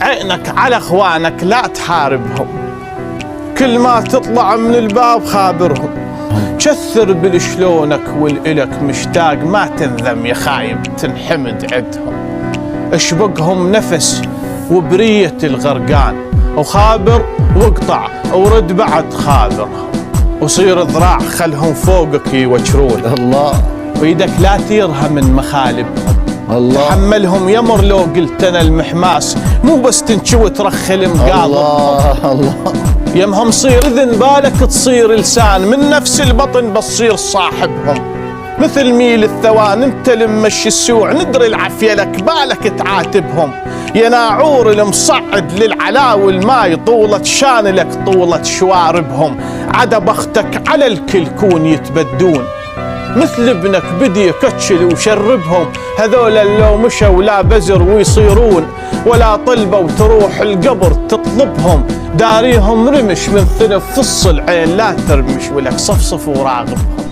عينك على اخوانك لا تحاربهم، كل ما تطلع من الباب خابرهم، كثر بالشلونك والإلك مشتاق ما تنذم يا خايب تنحمد عدهم، اشبقهم نفس وبرية الغرقان وخابر واقطع ورد بعد خابرهم، وصير ذراع خلهم فوقك يوجرون الله، ويدك لا تيرها من مخالبهم، الله تحملهم يمر لو قلت انا المحماس مو بس تنشوي ترخل مقاضبهم، الله يمهم صير اذن بالك تصير لسان من نفس البطن بتصير صاحبهم، مثل ميل الثوان انت لمشي السوع ندري العافية لك بالك تعاتبهم، يا ناعور المصعد للعلاول ماي طولة شانلك طولة شواربهم، عدا بختك على الكل كون يتبدون، مثل ابنك بدي يكتشل وشربهم، هذولا لو مشوا لا بزر ويصيرون، ولا طلبوا تروح القبر تطلبهم، داريهم رمش من ثنف فص العين لا ترمش ولك صفصف وراغبهم.